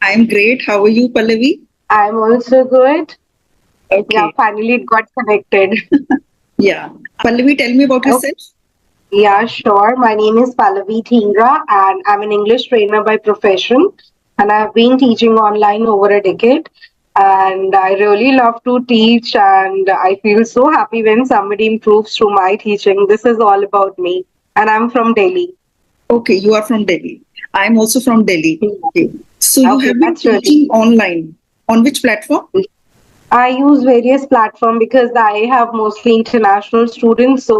I'm great. How are you, Pallavi? I'm also good. Yeah, Okay. finally it got connected. Yeah. Pallavi, tell me about Oh, yourself. yeah, sure. My name is Pallavi Dhingra and I'm an English trainer by profession. And I've been teaching online over a decade. And I really love to teach and I feel so happy when somebody improves through my teaching. This is all about me. And I'm from Delhi. Okay, you are from Delhi. I'm also from Delhi. Okay. So you Okay, have been that's really teaching online. On which platform? good. I use various platforms because I have mostly international students, so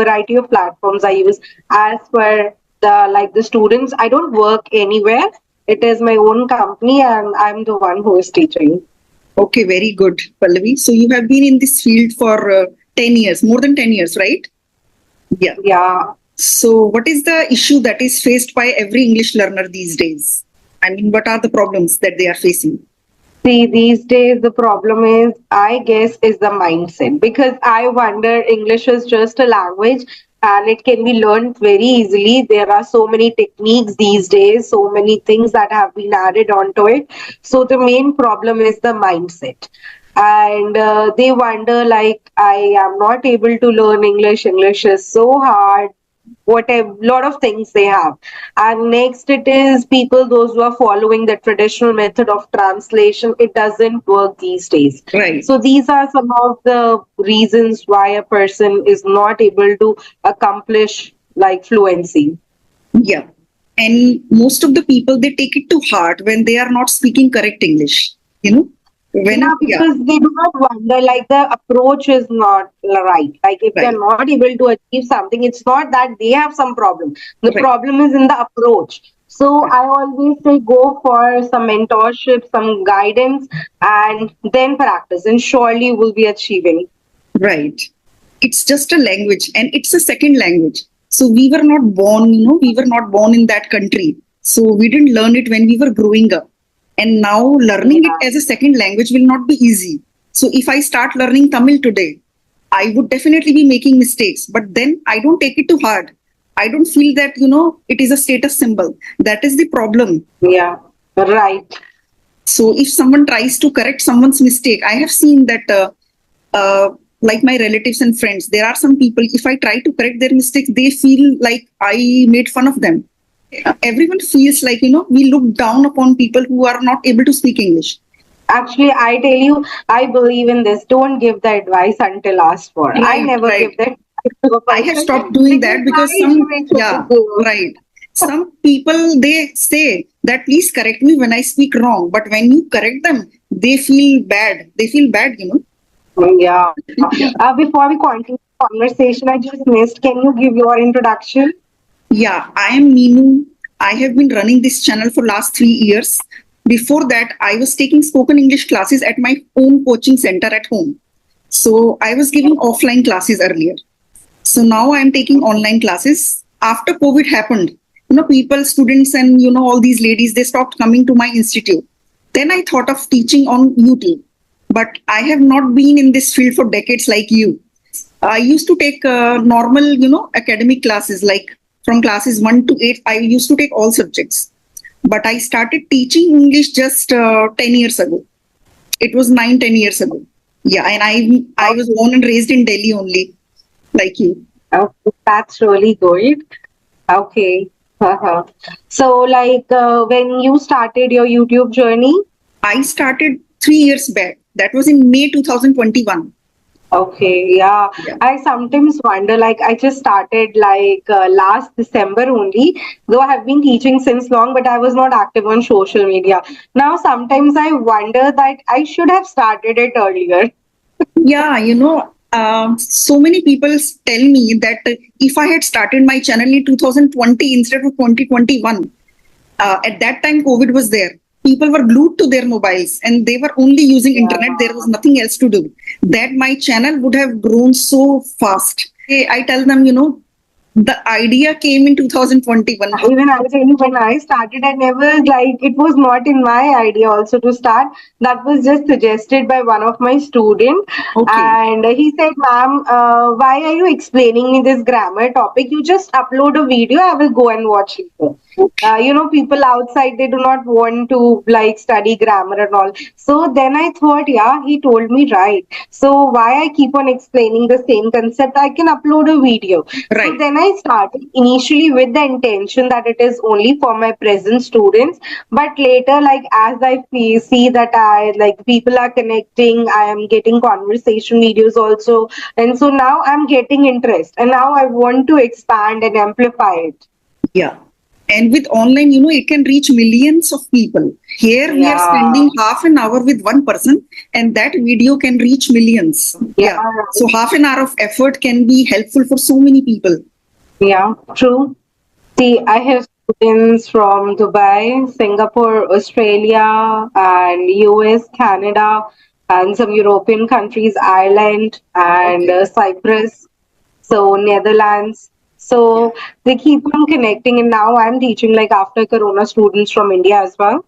variety of platforms I use as per the students. I don't work anywhere. It is my own company, and I'm the one who is teaching. Okay, very good, Pallavi. So you have been in this field for 10 years, more than 10 years, right? Yeah. Yeah. So what is the issue that is faced by every English learner these days? I mean, what are the problems that they are facing? See, these days the problem is, I guess, is the mindset because I wonder English is just a language and it can be learned very easily. There are so many techniques these days, so many things that have been added onto it. So the main problem is the mindset. And they wonder, like, I am not able to learn English. English is so hard. Whatever, lot of things they have. And next, it is people, those who are following the traditional method of translation. It doesn't work these days. Right. So these are some of the reasons why a person is not able to accomplish like fluency. Yeah. And most of the people, they take it to heart when they are not speaking correct English. You know, Yeah, yeah, because they do not wonder, like the approach is not right. Like if they're right, not able to achieve something, it's not that they have some problem. The right, problem is in the approach. So right, I always say go for some mentorship, some guidance, and then practice, and surely you will be achieving. right. It's just a language and it's a second language. So we were not born, we were not born in that country. So we didn't learn it when we were growing up. And now learning it Yeah. as a second language will not be easy. So if I start learning Tamil today, I would definitely be making mistakes, but then I don't take it too hard. I don't feel that, it is a status symbol. That is the problem. Yeah. Right. So if someone tries to correct someone's mistake, I have seen that, like my relatives and friends, there are some people, if I try to correct their mistakes, they feel like I made fun of them. Everyone feels like, we look down upon people who are not able to speak English. Actually, I tell you, I believe in this. Don't give the advice until asked for. I Right, never give right. that advice to a I have person stopped doing because that my because education is good. right. Some people, they say that please correct me when I speak wrong. But when you correct them, they feel bad. They feel bad. Yeah. Before we continue the conversation, I just missed. Can you give your introduction? Yeah, I am Meenu. I have been running this channel for last 3 years. Before that, I was taking spoken English classes at my own coaching center at home. So I was giving offline classes earlier. So now I'm taking online classes. After COVID happened, people, students, and all these ladies, they stopped coming to my institute. Then I thought of teaching on YouTube. But I have not been in this field for decades like you. I used to take normal, academic classes like from classes 1 to 8. I used to take all subjects. But I started teaching English just 10 years ago. It was 9, 10 years ago. Yeah, and I was Okay. born and raised in Delhi only, like you. Okay, that's really good. Okay. Uh-huh. So, like, when you started your YouTube journey, I started 3 years back. That was in May 2021. okay, yeah. Yeah. I sometimes wonder, like, I just started like last December only, though I have been teaching since long, but I was not active on social media. Now, sometimes I wonder that I should have started it earlier. Yeah, so many people tell me that if I had started my channel in 2020 instead of 2021, at that time COVID was there. People were glued to their mobiles and they were only using Yeah. internet. There was nothing else to do. That my channel would have grown so fast. I tell them, The idea came in 2021. Even I was telling you, when I started, I never like it was not in my idea also to start. That was just suggested by one of my student, Okay. and he said, "Ma'am, why are you explaining me this grammar topic? You just upload a video. I will go and watch it." Okay. People outside they do not want to like study grammar and all. So then I thought, yeah, he told me right. So why I keep on explaining the same concept? I can upload a video. So Right. then I started initially with the intention that it is only for my present students, but later, like as I see that I like people are connecting, I am getting conversation videos also, and so now I'm getting interest, and now I want to expand and amplify it. Yeah. And with online, it can reach millions of people. Here we are Yeah, spending half an hour with one person, and that video can reach millions. yeah, Yeah. So half an hour of effort can be helpful for so many people. yeah, true. See, I have students from Dubai, Singapore, Australia, and US, Canada, and some European countries, Ireland, and Okay. Cyprus, so Netherlands. Yeah. So they keep on connecting, and now I'm teaching like after Corona students from India as well.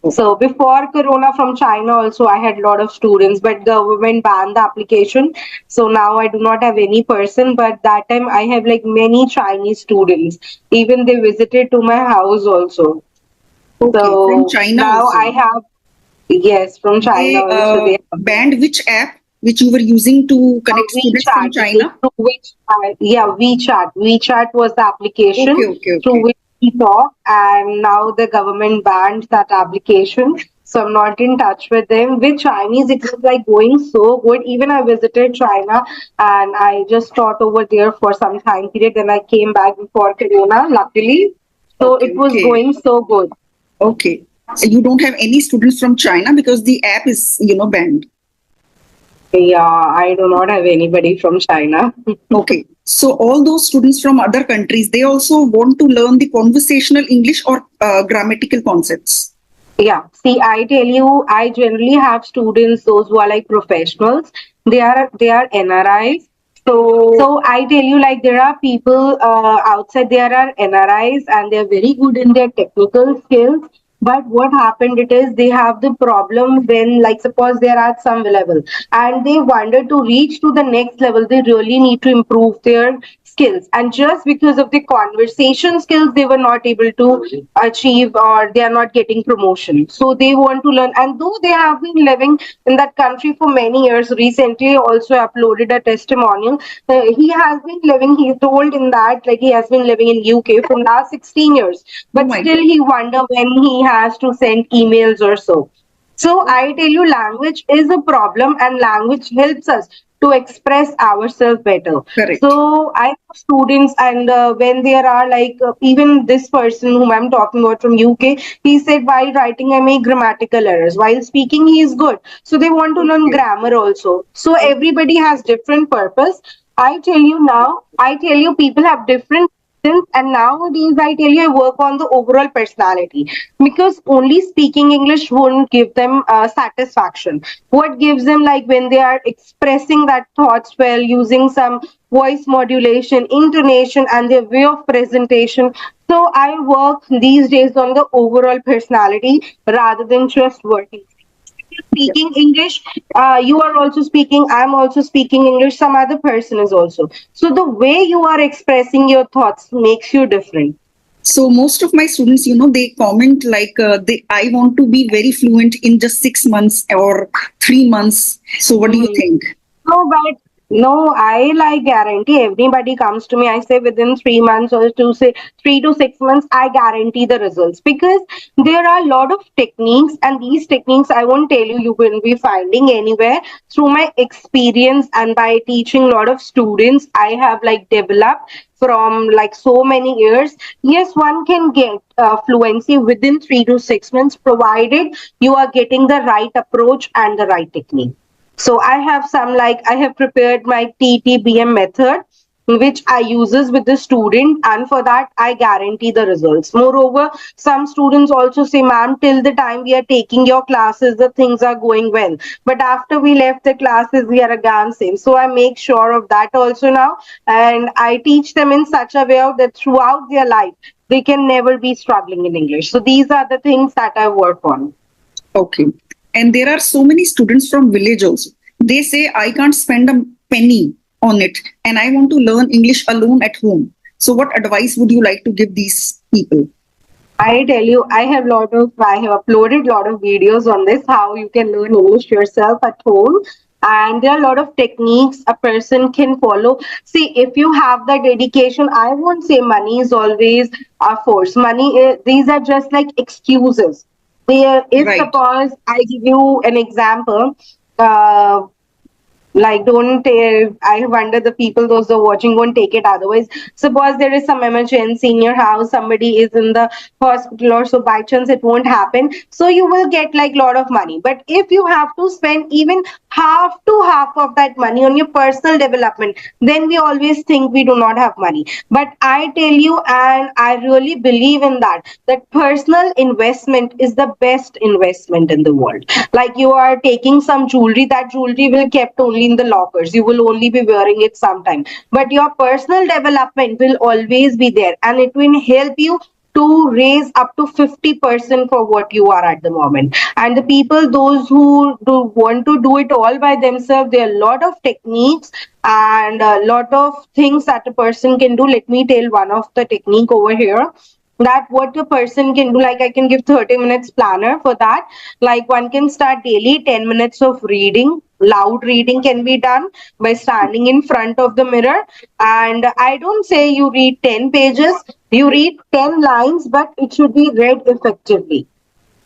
So before Corona from China also I had a lot of students, but government banned the application. So now I do not have any person, but that time I have like many Chinese students. Even they visited to my house also. Okay. From So China now also. I have, yes, from China They also they have banned which app which you were using to connect students from WeChat, China? through which, yeah, WeChat. WeChat was the Okay. application Okay. through Okay. which we talk, and now the government banned that application. So I'm not in touch with them. With Chinese, it was like going so good. Even I visited China and I just taught over there for some time period. Then I came back before Corona, luckily. So Okay. it was Okay. going so good. Okay. So you don't have any students from China because the app is, banned. Yeah, I do not have anybody from China. Okay. So all those students from other countries, they also want to learn the conversational English or grammatical concepts. Yeah, see, I tell you, I generally have students, those who are like professionals. They are NRIs. So I tell you, like there are people outside. There are NRIs, and they're very good in their technical skills. But what happened it is they have the problem when, like, suppose they're at some level and they wanted to reach to the next level. They really need to improve their skills, and just because of the conversation skills, they were not able to achieve, or they are not getting promotion. So they want to learn, and though they have been living in that country for many years, recently also uploaded a testimonial. He has been living, he told in that, like he has been living in UK for last 16 years, Oh but my still God. he wonder when he has to send emails or so. So I tell you, language is a problem, and language helps us to express ourselves better. Correct. So I have students, and when there are like even this person whom I'm talking about from UK, he said while writing I make grammatical errors. While speaking, he is good. So they want to learn Okay. grammar also. So Okay. everybody has different purpose. I tell you now, I tell you, people have different reasons, and nowadays I tell you, I work on the overall personality, because only speaking English won't give them satisfaction. What gives them, like when they are expressing that thoughts well, using some voice modulation, intonation, and their way of presentation. So I work these days on the overall personality rather than just working Yeah. speaking English. You are also speaking, I'm also speaking English, some other person is also. So the way you are expressing your thoughts makes you different. So most of my students, they comment like I want to be very fluent in just 6 months or 3 months. So what do you Mhm. think? No, but no, I like guarantee everybody comes to me. I say within 3 months, or to say 3 to 6 months, I guarantee the results, because there are a lot of techniques, and these techniques I won't tell you, you will be finding anywhere. Through my experience and by teaching a lot of students, I have like developed from like so many years. Yes, one can get fluency within 3 to 6 months, provided you are getting the right approach and the right technique. So I have some, like I have prepared my TTBM method, which I uses with the student, and for that I guarantee the results. Moreover, some students also say, ma'am, till the time we are taking your classes, the things are going well. But after we left the classes, we are again same. So I make sure of that also now, and I teach them in such a way that throughout their life they can never be struggling in English. So these are the things that I work on. Okay. And there are so many students from village also. They say, I can't spend a penny on it and I want to learn English alone at home. So what advice would you like to give these people? I tell you, I have uploaded lot of videos on this, how you can learn English yourself at home. And there are a lot of techniques a person can follow. See, if you have the dedication, I won't say money is always a force. These are just like excuses. If Right. suppose I give you an example, uh, like don't I wonder the people those who are watching won't take it otherwise. Suppose there is some emergency in your house, somebody is in the hospital, or so by chance it won't happen, so you will get like lot of money. But if you have to spend even half of that money on your personal development, then we always think we do not have money. But I tell you, and I really believe in that personal investment is the best investment in the world. Like you are taking some jewelry, that jewelry will kept only in the lockers, you will only be wearing it sometime, but your personal development will always be there, and it will help you to raise up to 50% for what you are at the moment. And the people those who do want to do it all by themselves, there are a lot of techniques and a lot of things that a person can do. Let me tell one of the technique over here, that what a person can do. Like I can give 30 minutes planner for that. Like one can start daily 10 minutes of reading. Loud reading can be done by standing in front of the mirror, and I don't say you read 10 pages, you read 10 lines, but it should be read effectively.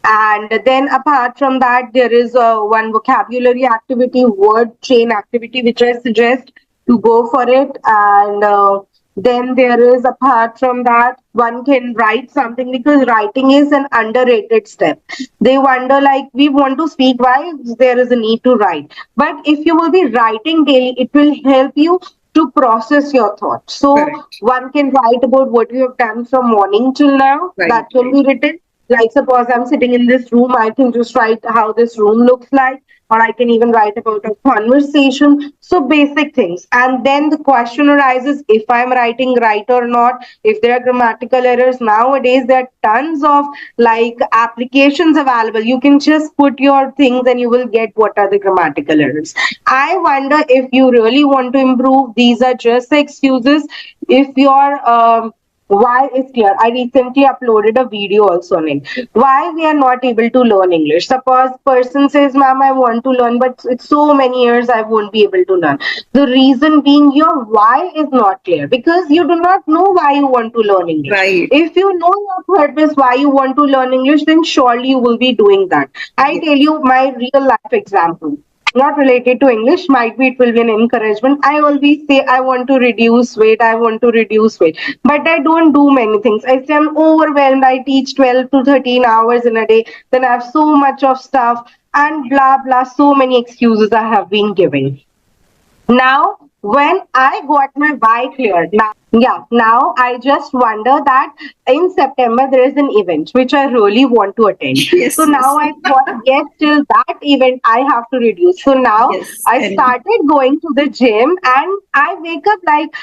And then apart from that, there is one vocabulary activity, word chain activity, which I suggest to go for it. And then there is, apart from that, one can write something, because writing is an underrated step. They wonder, like, we want to speak, why there is a need to write? But if you will be writing daily, it will help you to process your thoughts. So Correct. one can write about what you have done from morning till now. Right. That can Right. be written. Like suppose I'm sitting in this room, I can just write how this room looks like, or I can even write about a conversation. So basic things. And then the question arises, if I'm writing right or not, if there are grammatical errors. Nowadays there are tons of like applications available. You can just put your things and you will get what are the grammatical errors. I wonder, if you really want to improve, these are just the excuses. If you're why is clear. I recently uploaded a video also on it. Why we are not able to learn English. Suppose person says, ma'am, I want to learn, but it's so many years I won't be able to learn. The reason being your why is not clear, because you do not know why you want to learn English. Right. If you know your purpose, why you want to learn English, then surely you will be doing that. I Yes. tell you my real life example, not related to English, might be it will be an encouragement. I always say I want to reduce weight, I want to reduce weight, but I don't do many things. I say I'm overwhelmed, I teach 12 to 13 hours in a day, then I have so much of stuff, and blah blah, so many excuses I have been giving. Now, when I got my why cleared, now I just wonder that in September there is an event which I really want to attend. So Yes. now Yes. I thought, yes, till that event I have to reduce. So now Yes. I And started going to the gym, and I wake up like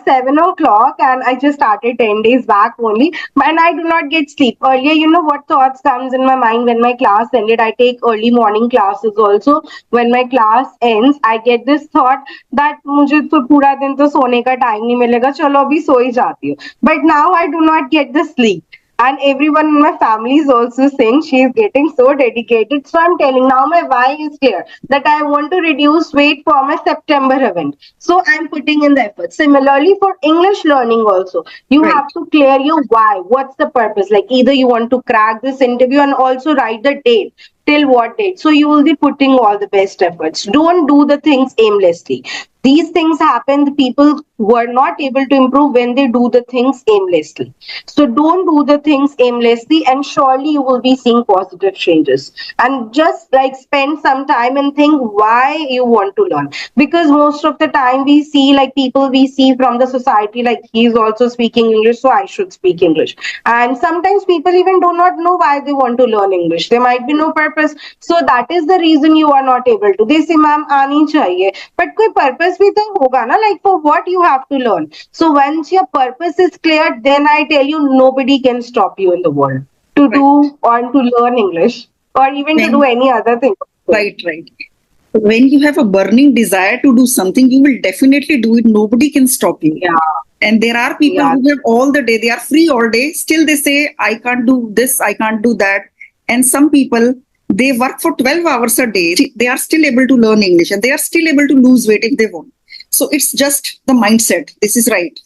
7 o'clock, and I just started 10 days back only, and I do not get sleep. Earlier, you know what thoughts comes in my mind when my class ended? I take early morning classes also. When my class ends, I get this thought that मुझे तो पूरा दिन तो सोने का time नहीं मिलेगा, चलो अभी सो ही जाती हूँ. But now I do not get the sleep. And everyone in my family is also saying she is getting so dedicated. So I'm telling, now my why is clear, that I want to reduce weight for my September event. So I'm putting in the effort. Similarly, for English learning also, you right. have to clear your why. What's the purpose? Like either you want to crack this interview, and also write the date till what date. So you will be putting all the best efforts. Don't do the things aimlessly. These things happen. The people were not able to improve when they do the things aimlessly. So don't do the things aimlessly, and surely you will be seeing positive changes. And just like spend some time and think why you want to learn. Because most of the time we see like people we see from the society, like he's also speaking English, so I should speak English. And sometimes people even do not know why they want to learn English. There might be no purpose. So that is the reason you are not able to. They say, ma'am, aani chahiye. But koi purpose bhi to hoga na, like for what you have to learn. So once your purpose is clear, then I tell you, nobody can stop you in the world to Right. do or to learn English or even to do When, any other thing. right, right. When you have a burning desire to do something, you will definitely do it. Nobody can stop you. Yeah, And there are people yeah, who have all the day, they are free all day. Still, they say, I can't do this, I can't do that. And some people, they work for 12 hours a day. They are still able to learn English and they are still able to lose weight if they want. So it's just the mindset. This is right.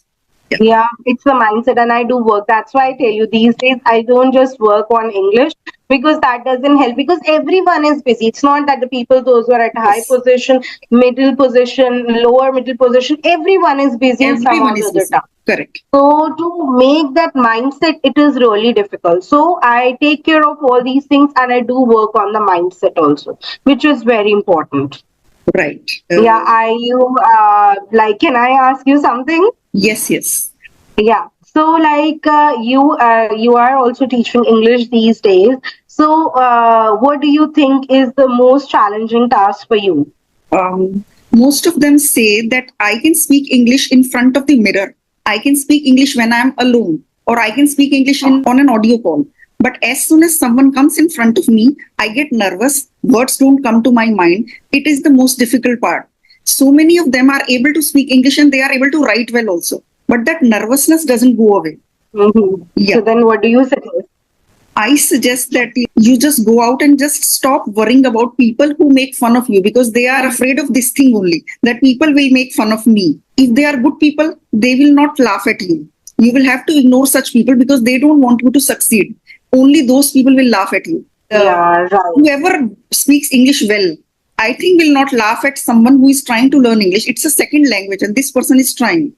Yeah. yeah, it's the mindset, and I do work. That's why I tell you these days I don't just work on English because that doesn't help. Because everyone is busy. It's not that the people, those who are at high Yes. position, middle position, lower middle position, everyone is busy in some Everyone or the is other busy. task. Correct. So to make that mindset, it is really difficult. So I take care of all these things, and I do work on the mindset also, which is very important. Right. Yeah, I you like, can I ask you something? Yes, yes. Yeah. So like you are also teaching English these days. So what do you think is the most challenging task for you? Most of them say that I can speak English in front of the mirror. I can speak English when I'm alone, or I can speak English on an audio call. But as soon as someone comes in front of me, I get nervous. Words don't come to my mind. It is the most difficult part. So many of them are able to speak English and they are able to write well also. But that nervousness doesn't go away. So Yeah. then what do you suggest? I suggest that you just go out and just stop worrying about people who make fun of you because they are afraid of this thing only, that people will make fun of me. If they are good people, they will not laugh at you. You will have to ignore such people because they don't want you to succeed. Only those people will laugh at you. Yeah, right. Whoever speaks English well, I think will not laugh at someone who is trying to learn English. It's a second language and this person is trying.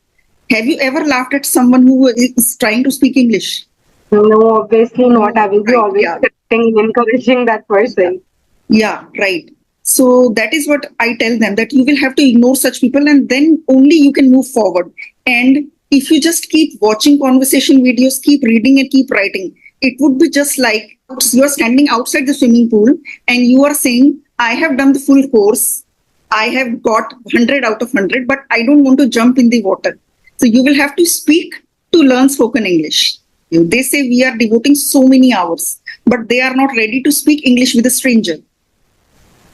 Have you ever laughed at someone who is trying to speak English? No, obviously not. I will be Right. always Yeah. correcting, encouraging that Yeah. person. Yeah, right. So that is what I tell them, that you will have to ignore such people and then only you can move forward. And if you just keep watching conversation videos, keep reading and keep writing, it would be just like you are standing outside the swimming pool and you are saying, I have done the full course. I have got 100 out of 100, but I don't want to jump in the water. So you will have to speak to learn spoken English. They say we are devoting so many hours, but they are not ready to speak English with a stranger.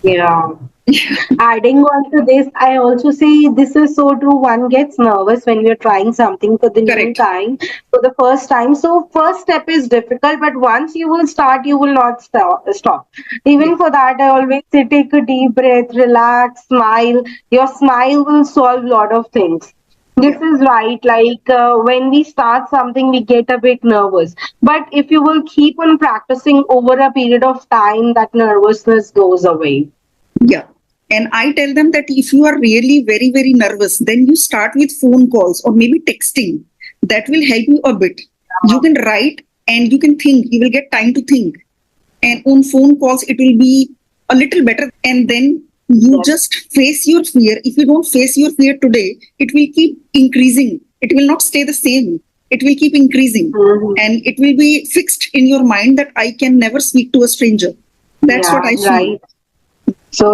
Yeah. Adding on to this, I also say this is so true. One gets nervous when we're trying something for the new Correct. time, for the first time. So, first step is difficult, but once you will start, you will not stop. Yeah. Even for that, I always say take a deep breath, relax, smile. Your smile will solve a lot of things. This Yeah. is right. Like when we start something, we get a bit nervous. But if you will keep on practicing over a period of time, that nervousness goes away. Yeah. And I tell them that if you are really very, very nervous, then you start with phone calls or maybe texting. That will help you a bit. You can write and you can think. You will get time to think. And on phone calls, it will be a little better. And then you just face your fear. If you don't face your fear today, it will keep increasing. It will not stay the same. It will keep increasing. Mhm. And it will be fixed in your mind that I can never speak to a stranger. That's what Yeah, I feel. right. So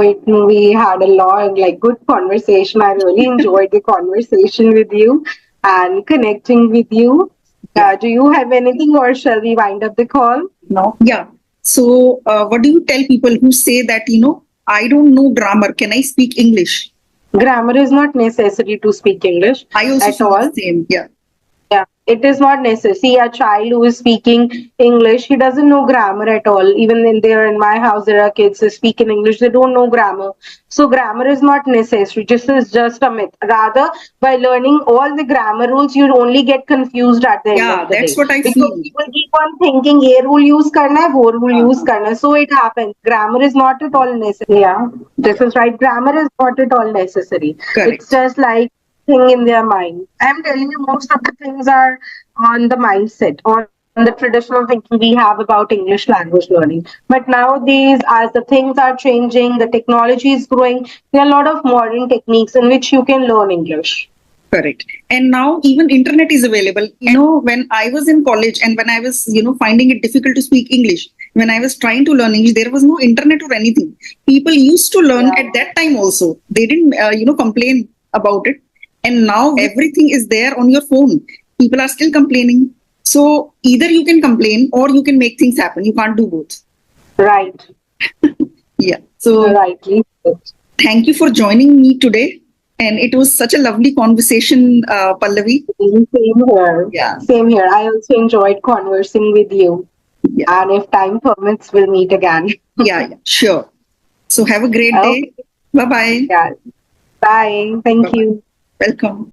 we had a long, like, good conversation. I really enjoyed the conversation with you and connecting with you. Yeah. Do you have anything, or shall we wind up the call? No. Yeah. So, what do you tell people who say that, I don't know grammar? Can I speak English? Grammar is not necessary to speak English I also at feel the all. same. Yeah. Yeah. It is not necessary. See, a child who is speaking English, he doesn't know grammar at all. Even in there in my house, there are kids who speak in English, they don't know grammar. So grammar is not necessary. This is just a myth. Rather, by learning all the grammar rules, you only get confused at the end Yeah, of the that's day. what I Because feel. you will keep on thinking, ye rule use karna hai, wo rule use karna hai. So it happens. Grammar is not at all necessary. Yeah, this Yeah, is right. Grammar is not at all necessary. It's correct. just like thing in their mind. I'm telling you, most of the things are on the mindset, on the traditional thinking we have about English language learning. But nowadays, as the things are changing, the technology is growing, there are a lot of modern techniques in which you can learn English. Correct. And now even internet is available. When I was in college and when I was, finding it difficult to speak English, when I was trying to learn English, there was no internet or anything. People used to learn Yeah. at that time also. They didn't, complain about it. And now everything is there on your phone. People are still complaining. So either you can complain or you can make things happen. You can't do both. Right. Yeah. So Rightly said. thank you for joining me today. And it was such a lovely conversation, Pallavi. Same here. Yeah. Same here. I also enjoyed conversing with you. Yeah. And if time permits, we'll meet again. Yeah, yeah, sure. So have a great day. Okay. Bye bye. Yeah. Bye. Bye Thank bye. you. Welcome.